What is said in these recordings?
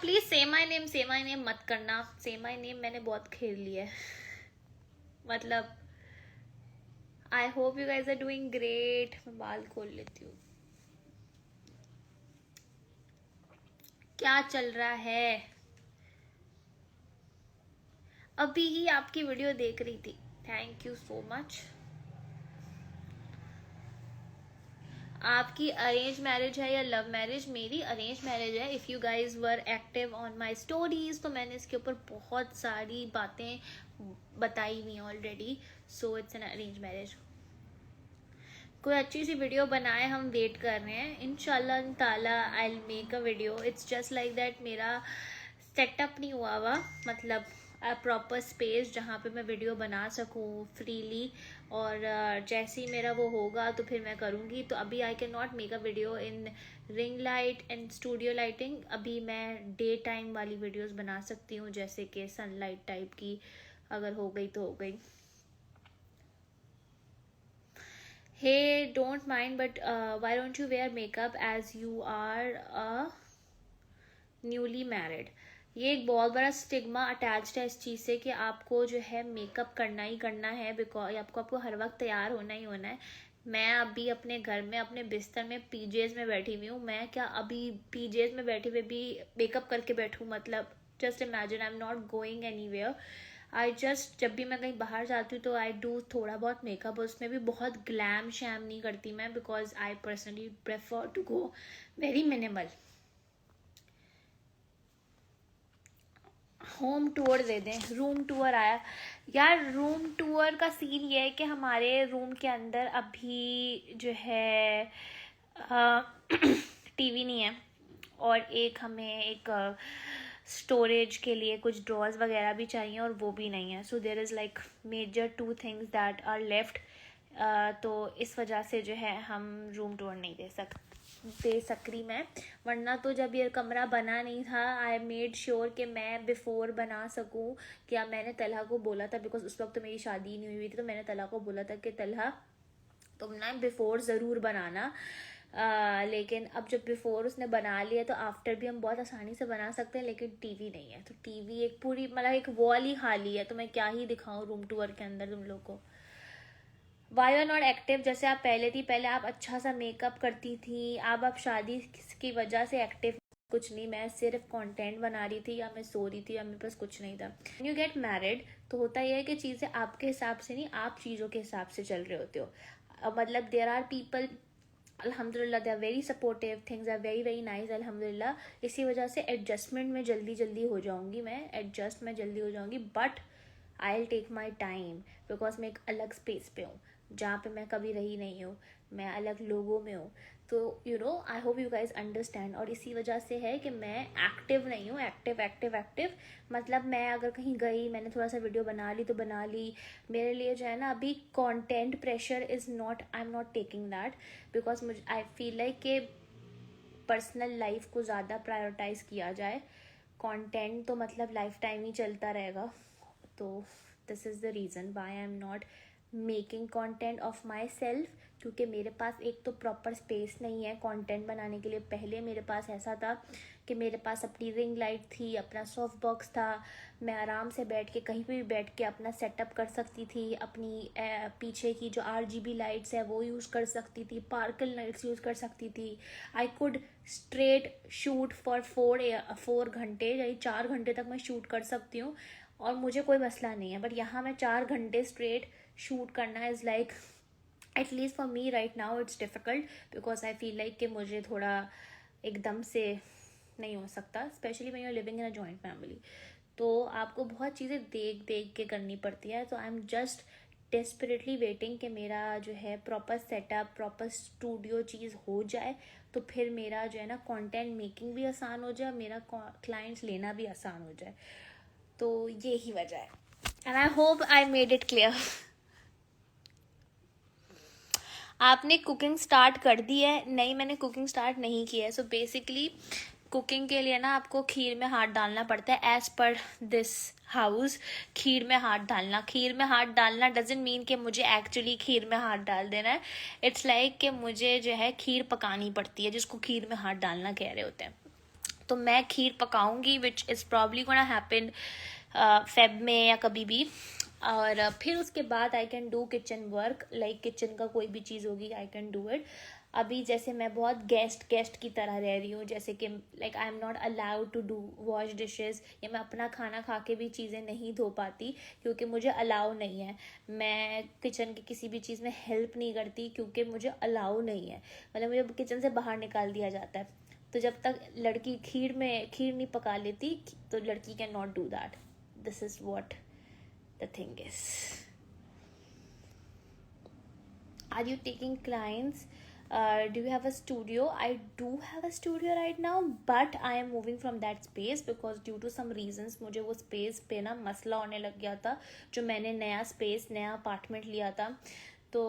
Please से my name मत करना। से माई नेम मैंने बहुत खेल लिया है। मतलब I hope you guys are doing great. मैं बाल खोल लेती हूँ। क्या चल रहा है? अभी ही आपकी वीडियो देख रही थी। Thank you so much. आपकी अरेंज मैरिज है या लव मैरिज? मेरी अरेंज मैरिज है। If you guys were active on my stories तो मैंने इसके ऊपर बहुत सारी बातें बताई हुई हैं already. So it's an arrange marriage. कोई अच्छी सी वीडियो बनाए, हम वेट कर रहे हैं। इंशाल्लाह ताला I will make a video. It's just like that मेरा सेटअप नहीं हुआ हुआ, मतलब प्रॉपर स्पेस जहाँ पे मैं वीडियो बना सकूँ फ्रीली। और जैसे ही मेरा वो होगा तो फिर मैं करूँगी। तो अभी I can not make a video in ring light and studio lighting. अभी मैं डे टाइम वाली वीडियोस बना सकती हूँ, जैसे कि सनलाइट टाइप की। अगर हो गई तो हो गई। Hey, don't mind, but why don't you wear makeup as you are newly married? ये एक बहुत बड़ा स्टिग्मा अटैच्ड है इस चीज़ से कि आपको जो है मेकअप करना ही करना है, बिकॉज आपको हर वक्त तैयार होना ही होना है। मैं अभी अपने घर में अपने बिस्तर में पीजेज में बैठी हुई हूँ। मैं क्या अभी पीजेज में बैठे हुए भी मेकअप करके बैठूँ? मतलब just imagine, I am not going anywhere. I just, जब भी मैं कहीं बाहर जाती हूँ तो आई डू थोड़ा बहुत मेकअप। उसमें भी बहुत ग्लैम शैम नहीं करती मैं, because I personally prefer to go very minimal. Home tour दे दें, रूम टूर आया। यार रूम टूर का सीन ये है कि हमारे रूम के अंदर अभी जो है टीवी नहीं है, और एक हमें एक स्टोरेज के लिए कुछ ड्रॉर्स वगैरह भी चाहिए, और वो भी नहीं है। So there is like major 2 things that are left. तो इस वजह से जो है हम रूम टूर नहीं दे सकती मैं। वरना तो जब ये कमरा बना नहीं था, आई मेड श्योर कि मैं बिफोर बना सकूं। क्या मैंने तलहा को बोला था, बिकॉज उस वक्त तो मेरी शादी नहीं हुई थी, तो मैंने तलहा को बोला था कि तलहा तुम ना बिफोर ज़रूर बनाना। लेकिन अब जब बिफोर उसने बना लिया तो आफ्टर भी हम बहुत आसानी से बना सकते हैं, लेकिन टीवी नहीं है। तो टीवी एक पूरी मतलब एक वॉल ही खाली है, तो मैं क्या ही दिखाऊं रूम टूर के अंदर तुम लोग को। Why are not active? जैसे आप पहले थी, पहले आप अच्छा सा मेकअप करती थी। अब आप शादी की वजह से एक्टिव कुछ नहीं। मैं सिर्फ कंटेंट बना रही थी, या मैं सो रही थी, या मेरे पास कुछ नहीं था। व्हेन यू गेट मैरिड तो होता यह है कि चीज़ें आपके हिसाब से नहीं, आप चीज़ों के हिसाब से चल रहे होते हो। मतलब देयर आर पीपल, अल्हम्दुलिल्लाह they are very supportive, things are very very nice अल्हम्दुलिल्लाह। इसी वजह से एडजस्टमेंट में जल्दी जल्दी हो जाऊंगी, मैं जल्दी हो जाऊंगी। But I will take my time, because मैं एक अलग स्पेस पे हूँ जहाँ पे मैं कभी रही नहीं हूँ। मैं अलग लोगों में हूँ। तो you know, I hope you guys understand. और इसी वजह से है कि मैं एक्टिव नहीं हूँ। एक्टिव मतलब मैं अगर कहीं गई, मैंने थोड़ा सा वीडियो बना ली तो बना ली। मेरे लिए जो है ना, अभी content pressure is not, I am not taking that, because मुझे आई फील लाइक कि पर्सनल लाइफ को ज़्यादा प्रायोरिटाइज किया जाए। कंटेंट तो मतलब लाइफ टाइम ही चलता रहेगा। तो this is the reason why I am not making content of my self, क्योंकि मेरे पास एक तो प्रॉपर स्पेस नहीं है कंटेंट बनाने के लिए। पहले मेरे पास ऐसा था कि मेरे पास अपनी रिंग लाइट थी, अपना सॉफ्ट बॉक्स था। मैं आराम से बैठ के कहीं पे भी बैठ के अपना सेटअप कर सकती थी। अपनी पीछे की जो RGB लाइट्स है वो यूज़ कर सकती थी, पार्कल लाइट्स यूज़ कर सकती थी। I could straight shoot for 4 घंटे, यानी 4 घंटे तक मैं शूट कर सकती हूँ, और मुझे कोई मसला नहीं है। बट यहाँ मैं 4 घंटे स्ट्रेट शूट करना is like, at least for me right now it's difficult, because I feel like कि मुझे थोड़ा एकदम से नहीं हो सकता, specially when you are living in a joint family. तो आपको बहुत चीज़ें देख देख के करनी पड़ती है। तो I am just desperately waiting कि मेरा जो है प्रॉपर सेटअप, प्रॉपर स्टूडियो चीज़ हो जाए, तो फिर मेरा जो है ना कंटेंट मेकिंग भी आसान हो जाए, मेरा क्लाइंट्स लेना भी आसान हो जाए। तो यही वजह है, and I hope I made it clear. आपने कुकिंग स्टार्ट कर दी है? नहीं, मैंने कुकिंग स्टार्ट नहीं किया है। सो बेसिकली कुकिंग के लिए ना आपको खीर में हाथ डालना पड़ता है, एज पर दिस हाउस। खीर में हाथ डालना डजेंट मीन कि मुझे एक्चुअली खीर में हाथ डाल देना है। इट्स लाइक कि मुझे जो है खीर पकानी पड़ती है, जिसको खीर में हाथ डालना कह रहे होते हैं। तो मैं खीर पकाऊंगी, which is probably gonna happen Feb में या कभी भी। और फिर उसके बाद I can do kitchen work, like kitchen का कोई भी चीज़ होगी आई कैन डू इट। अभी जैसे मैं बहुत गेस्ट की तरह रह रही हूँ, जैसे कि like I am not allowed to do wash dishes, या मैं अपना खाना खा के भी चीज़ें नहीं धो पाती क्योंकि मुझे अलाउ नहीं है। मैं किचन की किसी भी चीज़ में हेल्प नहीं करती क्योंकि मुझे अलाउ नहीं है, मतलब मुझे किचन से बाहर निकाल दिया जाता है। तो जब तक लड़की खीर नहीं पका लेती तो लड़की can not do that. This is what the thing is. Are you taking clients? Do you have a studio? I do have a studio right now, but I am moving from that space because due to some reasons मुझे वो space पे ना मसला होने लग गया था। जो मैंने नया अपार्टमेंट लिया था, तो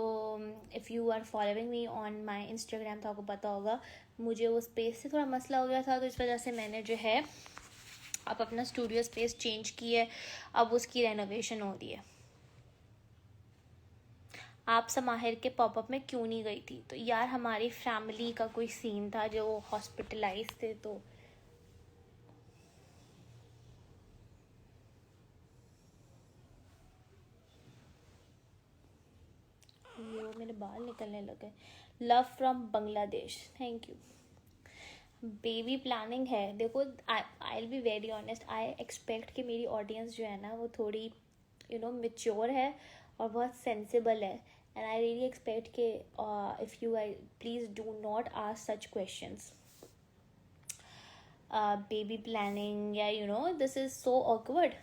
if you are following me on my Instagram तो आपको पता होगा, मुझे वो स्पेस से थोड़ा मसला हो गया था। तो इस वजह से मैंने जो है अब अपना स्टूडियो स्पेस चेंज की है, अब उसकी रेनोवेशन हो रही है। आप समाहिर के पॉपअप में क्यों नहीं गई थी? तो यार हमारी फैमिली का कोई सीन था जो हॉस्पिटलाइज थे, तो ये मेरे बाल निकलने लगे। Love from Bangladesh, thank you. Baby planning है, देखो I will be very honest, I expect कि मेरी ऑडियंस जो है ना वो थोड़ी मेच्योर है और बहुत सेंसिबल है। एंड आई रियली एक्सपेक्ट कि if you I please do not ask such questions. Baby planning या this is so awkward.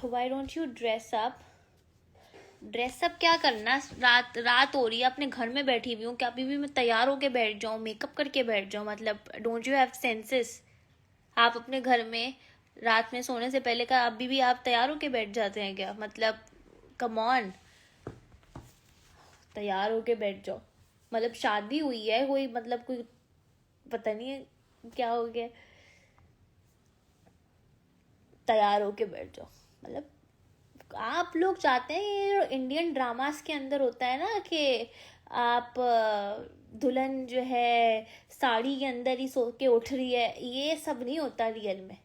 Why don't you dress up क्या करना? रात हो रही है, अपने घर में बैठी हुई हूँ, क्या अभी भी मैं तैयार होके बैठ जाऊँ, मेकअप करके बैठ जाऊँ? मतलब डोंट यू हैव सेंसेस? आप अपने घर में रात में सोने से पहले का अभी भी आप तैयार होके बैठ जाते हैं क्या? मतलब कम ऑन, तैयार होके बैठ जाओ। मतलब शादी हुई है कोई, मतलब कोई पता नहीं है क्या हो गया, तैयार होके बैठ जाओ। मतलब आप लोग चाहते हैं, ये इंडियन ड्रामास के अंदर होता है ना कि आप दुल्हन जो है साड़ी के अंदर ही सो के उठ रही है, ये सब नहीं होता रियल में।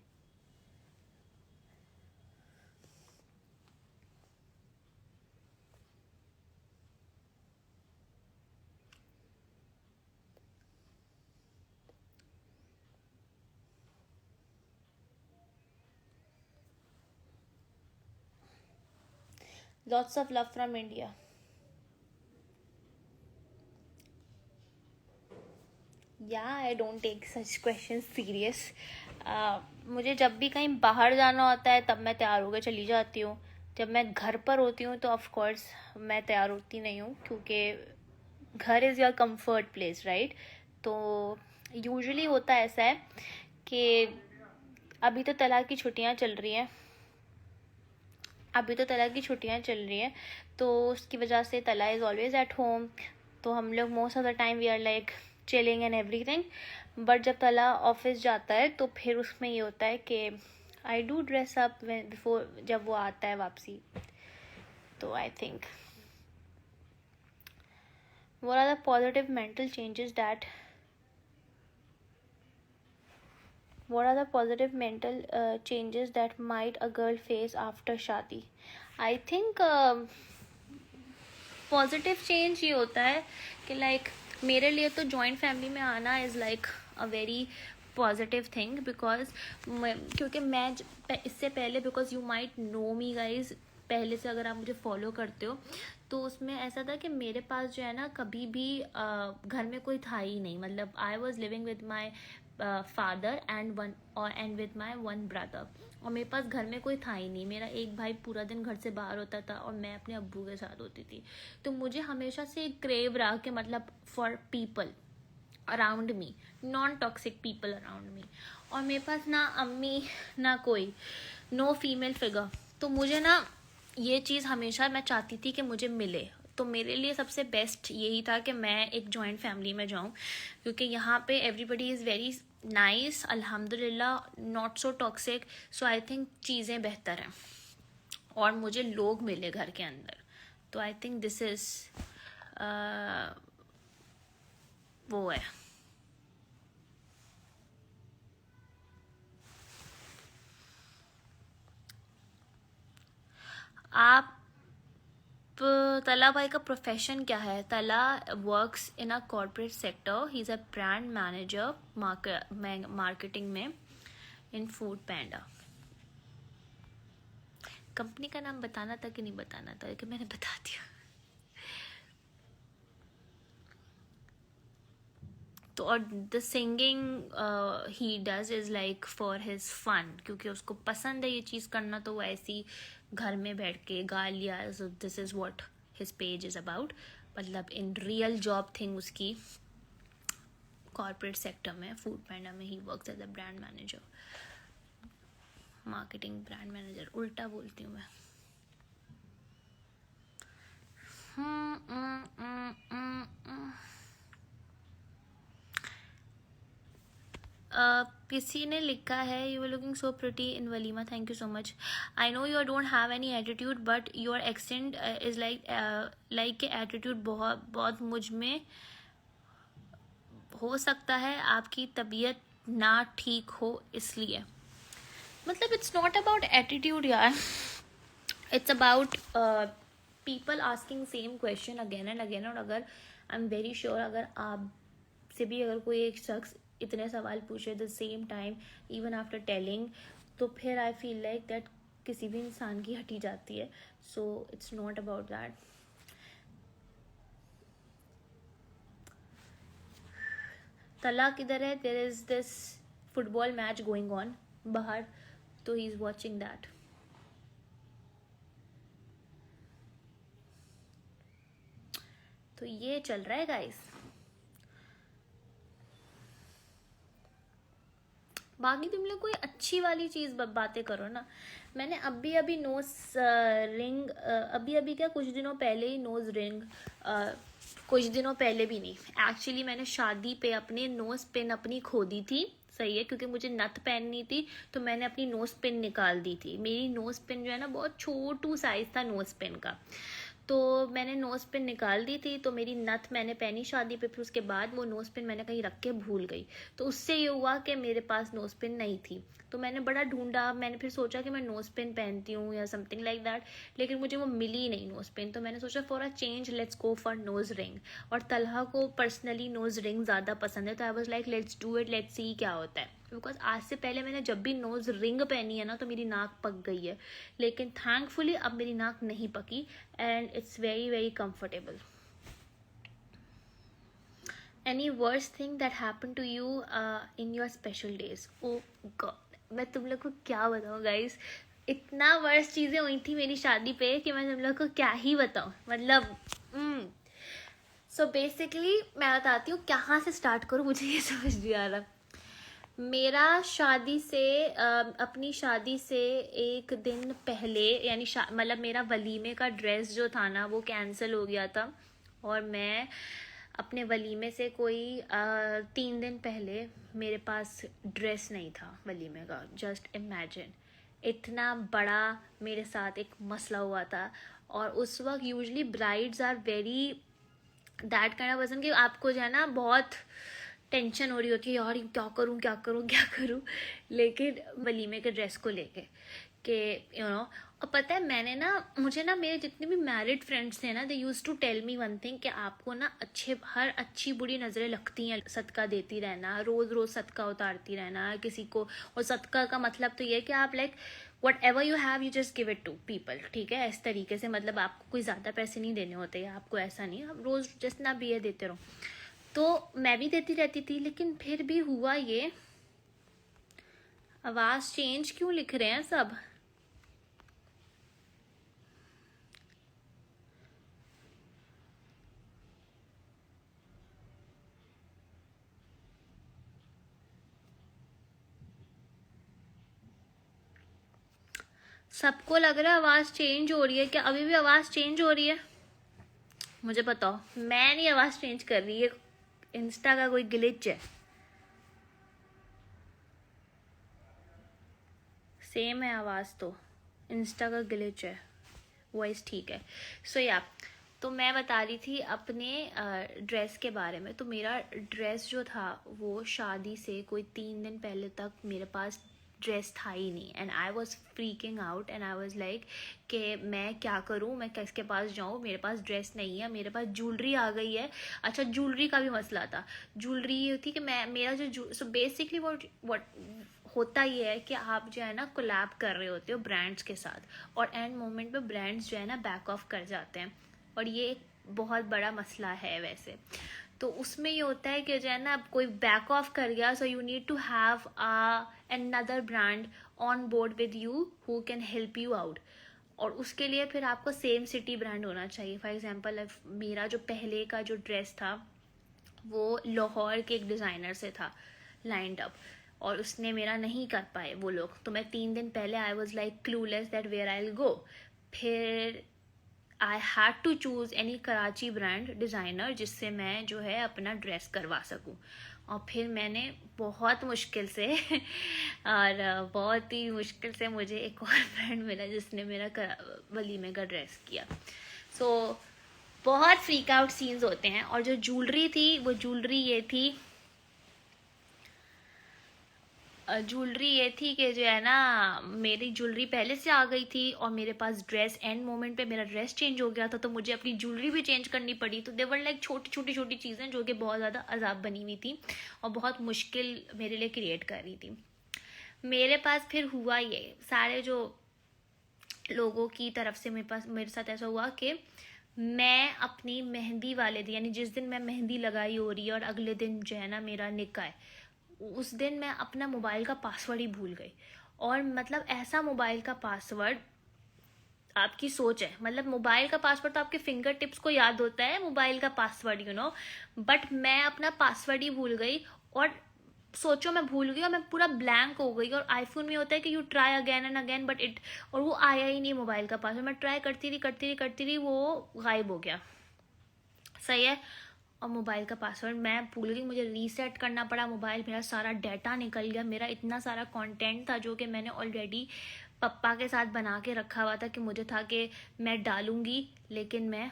Lots of love from India. I don't take such question serious. मुझे जब भी कहीं बाहर जाना होता है तब मैं तैयार होकर चली जाती हूँ। जब मैं घर पर होती हूँ तो ऑफ कोर्स मैं तैयार होती नहीं हूँ, क्योंकि घर is your comfort place, right? तो यूजुअली होता ऐसा है कि अभी तो तलाक की छुट्टियाँ चल रही हैं, तो उसकी वजह से तला इज़ ऑलवेज एट होम। तो हम लोग most of the time we are like chilling and everything. But जब तला ऑफिस जाता है तो फिर उसमें ये होता है कि I do dress up before, जब वो आता है वापसी। तो I think what are the positive mental changes that what are the positive mental changes that might a girl face after शादी? आई थिंक पॉजिटिव चेंज ये होता है कि लाइक मेरे लिए तो जॉइंट फैमिली में आना is like a very positive thing, because क्योंकि मैं इससे पहले, because you might know me guys, पहले से अगर आप मुझे फॉलो करते हो तो उसमें ऐसा था कि मेरे पास जो है ना कभी भी घर में कोई था ही नहीं। मतलब I was living with my father and with my one brother, और मेरे पास घर में कोई था ही नहीं। मेरा एक भाई पूरा दिन घर से बाहर होता था और मैं अपने अब्बू के साथ होती थी। तो मुझे हमेशा से एक क्रेव रहा कि मतलब for people around me, non toxic people around me. और मेरे पास ना अम्मी ना कोई, नो फीमेल फिगर। तो मुझे ना ये चीज़ हमेशा मैं चाहती थी कि मुझे मिले। तो मेरे लिए सबसे बेस्ट यही था कि मैं एक जॉइंट फैमिली में जाऊं, क्योंकि यहाँ पे एवरीबडी इज़ वेरी नाइस, अल्हम्दुलिल्लाह, not so toxic. So I think चीज़ें बेहतर हैं और मुझे लोग मिले घर के अंदर। तो आई थिंक दिस इज़ वो है। आप तला भाई का प्रोफेशन क्या है? तला works in a corporate sector, he is a brand manager marketing में इन फूड पैंडा। कंपनी का नाम बताना था कि नहीं बताना था, लेकिन मैंने बता दिया। तो और द सिंगिंग ही does is like for his fun, क्योंकि उसको पसंद है ये चीज़ करना, तो वो ऐसी घर में बैठ के गा लिया। So this is what his page is about. मतलब इन रियल जॉब थिंग उसकी कॉर्पोरेट सेक्टर में, फूड पैंडा में ही works as a brand manager, marketing brand manager, उल्टा बोलती हूँ मैं। किसी ने लिखा है, you are looking so pretty in walima, thank you so much. I know you don't have any attitude but your accent is like attitude बहुत बहुत मुझ में। हो सकता है आपकी तबीयत ना ठीक हो इसलिए। मतलब इट्स नॉट अबाउट एटीट्यूड यार, it's about people asking same question again and again. और अगर आई एम वेरी श्योर अगर आप से भी अगर कोई एक शख्स इतने सवाल पूछे the same time even after telling, तो फिर आई फील लाइक दैट किसी भी इंसान की हटी जाती है। So it's not about that. Talha किधर है? There is this football match going on बाहर, तो ही इज वॉचिंग दैट। तो ये चल रहा है गाइस। बाकी तुम लोग कोई अच्छी वाली चीज़ बातें करो ना। मैंने अभी नोज रिंग, अभी क्या कुछ दिनों पहले ही नोज रिंग, कुछ दिनों पहले भी नहीं एक्चुअली, मैंने शादी पे अपने नोज पिन अपनी खो दी थी। सही है, क्योंकि मुझे नथ पहननी थी तो मैंने अपनी नोज पिन निकाल दी थी। मेरी नोज पिन जो है ना बहुत छोटू साइज था नोज पिन का, तो मैंने नोज पिन निकाल दी थी। तो मेरी नथ मैंने पहनी शादी पे, फिर उसके बाद वो नोज पिन मैंने कहीं रख के भूल गई। तो उससे ये हुआ कि मेरे पास नोज पिन नहीं थी। तो मैंने बड़ा ढूंढा, मैंने फिर सोचा कि मैं नोज पिन पहनती हूँ या समथिंग लाइक दैट, लेकिन मुझे वो मिली नहीं नोज पिन। तो मैंने सोचा for a change let's go for nose ring. और तलहा को पर्सनली नोज रिंग ज़्यादा पसंद है, तो आई was like let's do it, let's see क्या होता है। बिकॉज आज से पहले मैंने जब भी नोज रिंग पहनी है ना तो मेरी नाक पक गई है, लेकिन थैंकफुली अब मेरी नाक नहीं पकी and it's very very comfortable. Any worst thing that happen to you in your special days? Oh God, मैं तुम लोग को क्या बताऊँ गाइस, इतना वर्स्ट चीज़ें हुई थी मेरी शादी पे कि मैं तुम लोग को क्या ही बताऊँ। मतलब सो बेसिकली मैं बताती हूँ कहाँ से स्टार्ट करूँ, मुझे ये समझ नहीं आ रहा। मेरा शादी से अपनी शादी से एक दिन पहले, यानी मतलब मेरा वलीमे का ड्रेस जो था ना वो कैंसिल हो गया था, और मैं अपने वलीमे से कोई 3 दिन पहले मेरे पास ड्रेस नहीं था वलीमे का। जस्ट इमेजिन, इतना बड़ा मेरे साथ एक मसला हुआ था। और उस वक्त usually brides are very that kind of person कि आपको जो है ना बहुत टेंशन हो रही होती है, यार क्या करूँ क्या करूँ क्या करूँ, लेकिन वलीमे के ड्रेस को लेके कि यू नो। और पता है मैंने ना, मुझे ना मेरे जितने भी मैरिड फ्रेंड्स थे ना, they used to tell me one thing कि आपको ना हर अच्छी बुरी नज़रें लगती हैं, सदका देती रहना, रोज़ रोज़ सदका उतारती रहना किसी को। और सदका का मतलब तो ये है कि आप like whatever you have you just give it to people, ठीक है, इस तरीके से। मतलब आपको कोई ज़्यादा पैसे नहीं देने होते, आपको ऐसा नहीं, आप रोज़ जितना भी है देते रहो। तो मैं भी देती रहती थी, लेकिन फिर भी हुआ ये। आवाज़ चेंज क्यों लिख रहे हैं सब? सबको लग रहा है आवाज़ चेंज हो रही है क्या? अभी भी आवाज़ चेंज हो रही है? मुझे बताओ, मैं नहीं आवाज़ चेंज कर रही है, इंस्टा का कोई ग्लिच है? सेम है आवाज़, तो इंस्टा का ग्लिच है, वॉइस ठीक है। सो या, तो मैं बता रही थी अपने ड्रेस के बारे में। तो मेरा ड्रेस जो था वो शादी से कोई 3 दिन पहले तक मेरे पास ड्रेस था ही नहीं and I was freaking out and I was like कि मैं क्या करूँ, मैं किसके पास जाऊँ, मेरे पास ड्रेस नहीं है, मेरे पास ज्वेलरी आ गई है। अच्छा ज्वेलरी का भी मसला था। ज्वेलरी ये थी कि मैं मेरा जो सो बेसिकली वॉट होता ये है कि आप जो है ना कोलैब कर रहे होते हो ब्रांड्स के साथ और एंड मोमेंट पे ब्रांड्स जो है ना बैक ऑफ कर जाते हैं और ये एक बहुत बड़ा मसला है वैसे। तो उसमें ये होता है कि जो है ना कोई बैक ऑफ कर गया, so you need to have another brand on board with you who can help you out. और उसके लिए फिर आपको सेम सिटी ब्रांड होना चाहिए। फॉर एग्जांपल मेरा जो पहले का जो ड्रेस था वो लाहौर के एक डिज़ाइनर से था लाइंड अप और उसने मेरा नहीं कर पाए वो लोग। तो मैं 3 दिन पहले I was like clueless that where I will go. फिर I had to choose any Karachi brand designer जिससे मैं जो है अपना ड्रेस करवा सकूं। और फिर मैंने बहुत मुश्किल से और बहुत ही मुश्किल से मुझे एक और ब्रांड मिला जिसने मेरा वलीमे का ड्रेस किया। सो बहुत फ्रीक आउट सीन्स होते हैं। और जो ज्वेलरी थी वो ज्वेलरी ये थी कि जो है ना मेरी ज्वेलरी पहले से आ गई थी और मेरे पास ड्रेस एंड मोमेंट पे मेरा ड्रेस चेंज हो गया था तो मुझे अपनी ज्वेलरी भी चेंज करनी पड़ी। तो देवर लाइक छोटी चीज़ें जो कि बहुत ज़्यादा अजाब बनी हुई थी और बहुत मुश्किल मेरे लिए क्रिएट कर रही थी। मेरे पास फिर हुआ ये सारे जो लोगों की तरफ से मेरे साथ ऐसा हुआ कि मैं अपनी मेहंदी वाले दिन यानी जिस दिन मैं मेहंदी लगाई हो रही है और अगले दिन जो है ना मेरा निकाह है, उस दिन मैं अपना मोबाइल का पासवर्ड ही भूल गई। और मतलब ऐसा मोबाइल का पासवर्ड आपकी सोच है, मतलब मोबाइल का पासवर्ड तो आपके फिंगर टिप्स को याद होता है, मोबाइल का पासवर्ड बट मैं अपना पासवर्ड ही भूल गई। और सोचो मैं भूल गई और मैं पूरा ब्लैंक हो गई। और आईफोन में होता है कि you try again and again but और वो आया ही नहीं मोबाइल का पासवर्ड। मैं ट्राई करती रही वो गायब हो गया। सही है। और मोबाइल का पासवर्ड मैं भूल गई, मुझे रीसेट करना पड़ा मोबाइल, मेरा सारा डाटा निकल गया, मेरा इतना सारा कंटेंट था जो कि मैंने ऑलरेडी पप्पा के साथ बना के रखा हुआ था कि मुझे था कि मैं डालूंगी, लेकिन मैं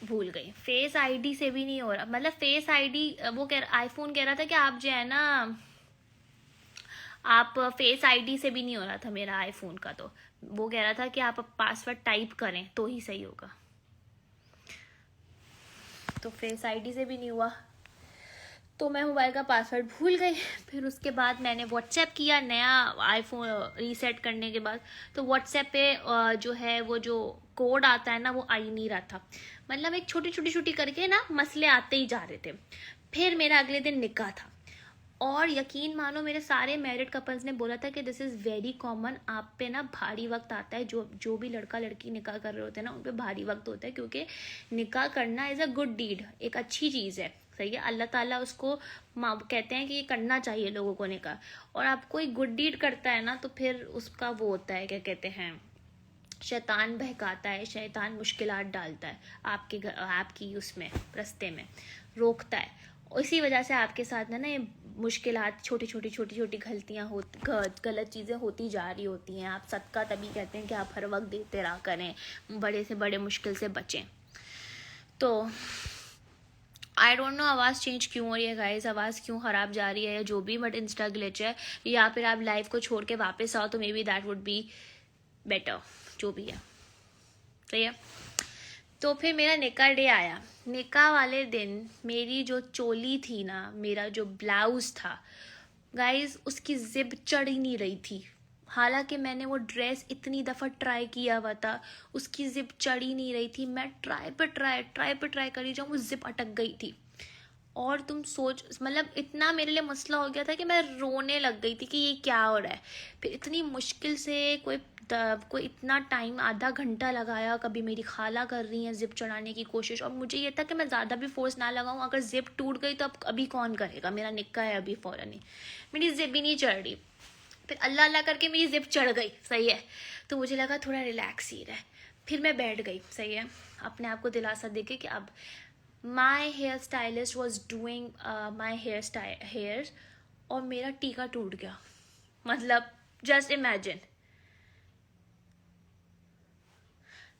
भूल गई। फेस आईडी से भी नहीं हो रहा, मतलब फेस आईडी वो आईफोन कह रहा था कि आप जो है ना आप फेस आईडी से भी नहीं हो रहा था मेरा आईफोन का। तो वो कह रहा था कि आप पासवर्ड टाइप करें तो ही सही होगा। तो फेस आईडी से भी नहीं हुआ तो मैं मोबाइल का पासवर्ड भूल गई। फिर उसके बाद मैंने व्हाट्सएप किया नया आईफोन रीसेट करने के बाद। तो व्हाट्सएप पे जो है वो जो कोड आता है ना वो आ ही नहीं रहा था। मतलब एक छोटी करके ना मसले आते ही जा रहे थे। फिर मेरा अगले दिन निकाह था और यकीन मानो मेरे सारे मैरिड कपल्स ने बोला था कि दिस इज़ वेरी कॉमन, आप पे ना भारी वक्त आता है। जो भी लड़का लड़की निकाह कर रहे होते हैं ना उन पे भारी वक्त होता है, क्योंकि निकाह करना इज़ अ गुड डीड, एक अच्छी चीज़ है। सही है, अल्लाह ताला उसको कहते हैं कि ये करना चाहिए लोगों को निकाह। और आप कोई गुड डीड करता है ना तो फिर उसका वो होता है क्या कहते हैं, शैतान बहकाता है, शैतान मुश्किलात डालता है आपकी उसमें रास्ते में रोकता है। इसी वजह से आपके साथ ना ये मुश्किलात छोटी गलतियाँ गलत चीज़ें होती जा रही होती हैं। आप सदका तभी कहते हैं कि आप हर वक्त देते रहा करें, बड़े से बड़े मुश्किल से बचें। तो आई डोंट नो आवाज़ चेंज क्यों हो रही है गाइस, आवाज़ क्यों ख़राब जा रही है या जो भी, बट इंस्टा ग्लिच है या फिर आप लाइव को छोड़ के वापस आओ तो may be that would be better, जो भी है। सही है। तो फिर मेरा निकाह डे आया। निकाह वाले दिन मेरी जो चोली थी ना, मेरा जो ब्लाउज था गाइज, उसकी जिप चढ़ ही नहीं रही थी। हालांकि मैंने वो ड्रेस इतनी दफ़ा ट्राई किया हुआ था, उसकी जिप चढ़ ही नहीं रही थी। मैं ट्राई पे ट्राई करी जाऊँ, वो जिप अटक गई थी। और तुम सोच, मतलब इतना मेरे लिए मसला हो गया था कि मैं रोने लग गई थी कि ये क्या हो रहा है। फिर इतनी मुश्किल से कोई इतना टाइम, आधा घंटा लगाया। कभी मेरी खाला कर रही है जिप चढ़ाने की कोशिश, और मुझे ये था कि मैं ज़्यादा भी फोर्स ना लगाऊं, अगर जिप टूट गई तो अब अभी कौन करेगा, मेरा निक्का है अभी फ़ौरन ही। मेरी जिप ही नहीं चढ़ रही। फिर अल्लाह अल्लाह करके मेरी जिप चढ़ गई। सही है। तो मुझे लगा थोड़ा रिलैक्स ही रहे। फिर मैं बैठ गई। सही है। अपने आप को दिलासा देके कि अब my hair stylist was doing my hair और मेरा टीका टूट गया। मतलब जस्ट इमेजिन,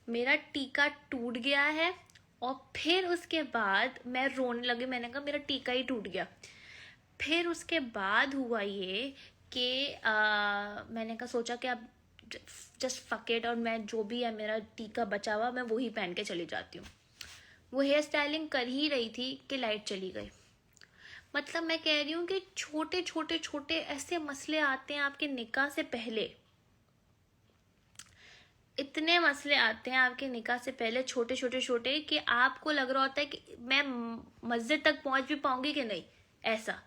मेरा टीका टूट गया है और फिर उसके बाद मैं रोने लगी। मैंने कहा मेरा टीका ही टूट गया। फिर उसके बाद हुआ ये कि मैंने कहा सोचा कि अब जस्ट फक इट, और मैं जो भी है मेरा टीका बचा हुआ मैं वही पहन के चली जाती हूँ। वो हेयर स्टाइलिंग कर ही रही थी कि लाइट चली गई। मतलब मैं कह रही हूँ कि छोटे छोटे छोटे ऐसे मसले आते हैं आपके निकाह से पहले, इतने मसले आते हैं आपके निकाह से पहले, छोटे छोटे छोटे, कि आपको लग रहा होता है कि मैं मस्जिद तक पहुंच भी पाऊंगी कि नहीं, ऐसा।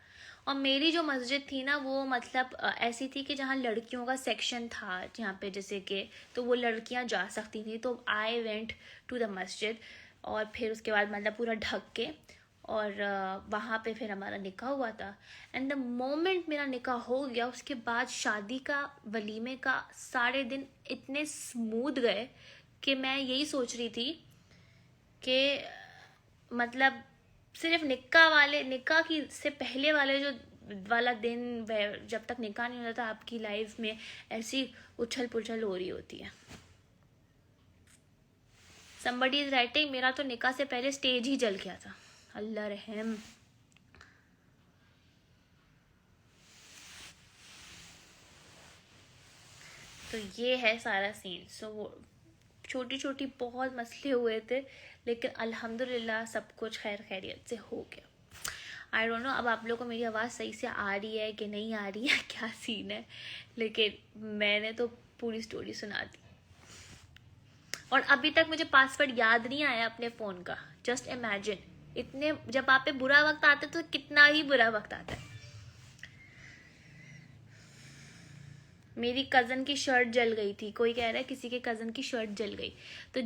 और मेरी जो मस्जिद थी ना वो मतलब ऐसी थी कि जहाँ लड़कियों का सेक्शन था, जहाँ पे जैसे कि तो वो लड़कियाँ जा सकती थी। तो आई वेंट टू द मस्जिद, और फिर उसके बाद मतलब पूरा ढक के, और वहाँ पे फिर हमारा निकाह हुआ था। एंड द मोमेंट मेरा निकाह हो गया, उसके बाद शादी का वलीमे का सारे दिन इतने स्मूथ गए कि मैं यही सोच रही थी कि मतलब सिर्फ निकाह की से पहले वाले जो वाला दिन, जब तक निकाह नहीं होता था आपकी लाइफ में ऐसी उछल पुछल हो रही होती है। somebody is writing मेरा तो निकाह से पहले स्टेज ही जल गया था, अल्लाह रहम। तो ये है सारा सीन। सो वो छोटी छोटी बहुत मसले हुए थे, लेकिन अल्हम्दुलिल्लाह सब कुछ खैर खैरियत से हो गया। आई डोंट नो अब आप लोगों को मेरी आवाज़ सही से आ रही है कि नहीं आ रही है, क्या सीन है, लेकिन मैंने तो पूरी स्टोरी सुना दी। और अभी तक मुझे पासवर्ड याद नहीं आया अपने फ़ोन का। जस्ट इमेजिन, इतने जब आप पे बुरा वक्त आता है तो कितना ही बुरा वक्त आता है। मेरी कज़न की शर्ट जल गई थी, कोई कह रहा है किसी के कज़न की शर्ट जल गई। तो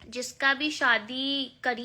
जिसका भी शादी करी